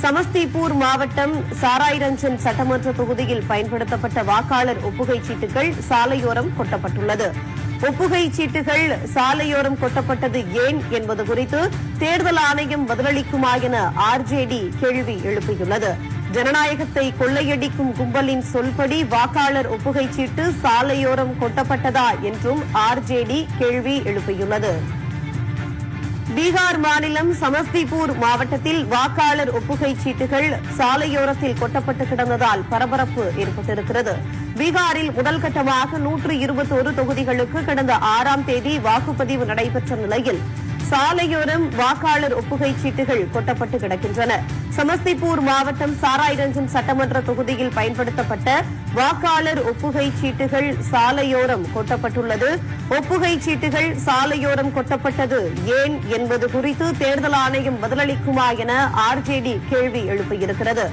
சமஸ்திபூர் மாவட்டம் சாராய்ரஞ்சன் சட்டமன்ற தொகுதியில் பயன்படுத்தப்பட்ட வாக்காளர் ஒப்புகைச் சீட்டுகள் சாலையோரம் கொட்டப்பட்டுள்ளது. ஒப்புகைச் சீட்டுகள் சாலையோரம் கொட்டப்பட்டது ஏன் என்பது குறித்து தேர்தல் ஆணையம் பதிலளிக்குமா என ஆர்ஜேடி கேள்வி எழுப்பியுள்ளது. ஜனநாயகத்தை கொள்ளையடிக்கும் கும்பலின் சொல்படி வாக்காளர் ஒப்புகைச் சீட்டு சாலையோரம் கொட்டப்பட்டதா என்றும் ஆர்ஜேடி கேள்வி எழுப்பியுள்ளது. பீகார் மாநிலம் சமஸ்திபூர் மாவட்டத்தில் வாக்காளர் ஒப்புகைச் சீட்டுகள் சாலையோரத்தில் கொட்டப்பட்டு கிடந்ததால் பரபரப்பு ஏற்பட்டிருக்கிறது. பீகாரில் முதல் கட்டமாக 121 தொகுதிகளுக்கு கடந்த 6ஆம் தேதி வாக்குப்பதிவு நடைபெற்ற நிலையில் சாலையோரம் வாக்காளர் ஒப்புகைச் சீட்டுகள் கொட்டப்பட்டு கிடக்கின்றன. சமஸ்திபூர் மாவட்டம் சாராய்ரஞ்சன் சட்டமன்ற தொகுதியில் பயன்படுத்தப்பட்ட வாக்காளர் ஒப்புகைச் சீட்டுகள் சாலையோரம் கொட்டப்பட்டுள்ளது. ஒப்புகைச் சீட்டுகள் சாலையோரம் கொட்டப்பட்டது ஏன் என்பது குறித்து தேர்தல் ஆணையம் பதிலளிக்குமா என ஆர்ஜேடி கேள்வி எழுப்பியிருக்கிறது.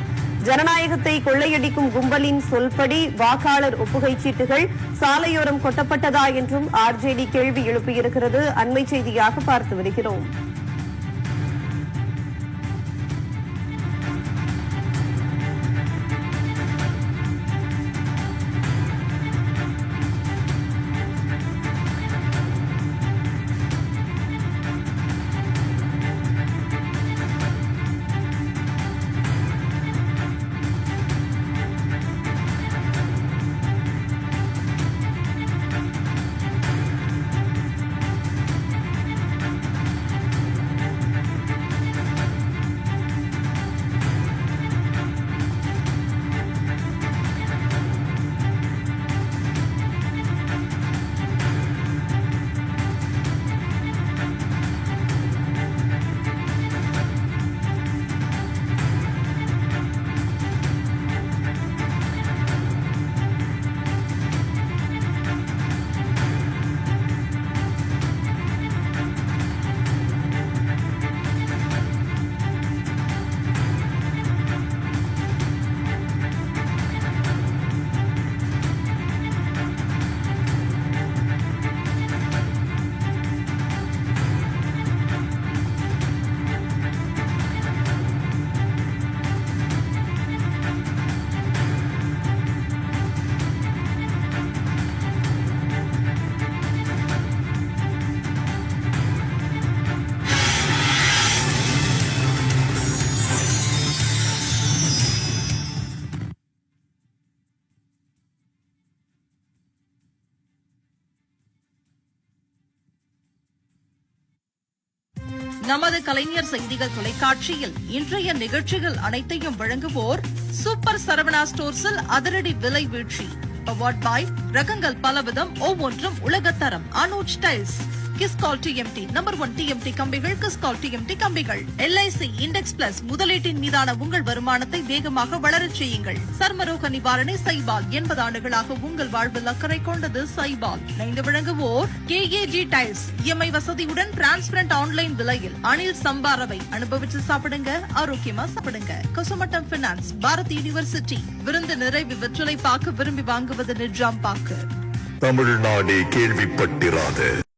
ஜனநாயகத்தை கொள்ளையடிக்கும் கும்பலின் சொல்படி வாக்காளர் ஒப்புகைச் சீட்டுகள் சாலையோரம் கொட்டப்பட்டதா என்றும் ஆர்ஜேடி கேள்வி எழுப்பியிருக்கிறது. அண்மை செய்தியாக பார்த்து வருகிறோம். நமது கலைஞர் செய்திகள் தொலைக்காட்சியில் இன்றைய நிகழ்ச்சிகள் அனைத்தையும் வழங்குவோர் சூப்பர் சரவணா ஸ்டோர்ஸில் அதிரடி விலை வீழ்ச்சி. அவார்ட் பாய் ரகங்கள் பலவிதம், ஒவ்வொன்றும் உலகத்தரம். Anuj tiles, Kiskal TMT number 1 TMT கம்பிகள், கிஸ்கால் டிஎம்டி கம்பிகள். LIC இண்டெக்ஸ் பிளஸ் முதலீட்டின் மீதான உங்கள் வருமானத்தை வேகமாக வளரச் செய்யுங்கள். சர்மரோக நிவாரணை சைபால், 80 ஆண்டுகளாக உங்கள் வாழ்வில் அக்கறை கொண்டது சைபால். இணைந்து வழங்குவோர் KAG டைல்ஸ், EMI வசதியுடன் டிரான்ஸ்பரண்ட் ஆன்லைன் விலையில் அனில் சம்பாரவை அனுபவிச்சு சாப்பிடுங்க, ஆரோக்கியமா சாப்பிடுங்க. கொசுமட்டம் பினான்ஸ், பாரத் யூனிவர்சிட்டி, விருந்து நிறைவு வெற்றிலை பாக்கு விரும்பி வாங்குவது நிஜாம் பாக்கு. தமிழ்நாடே கேள்விப்பட்டிராத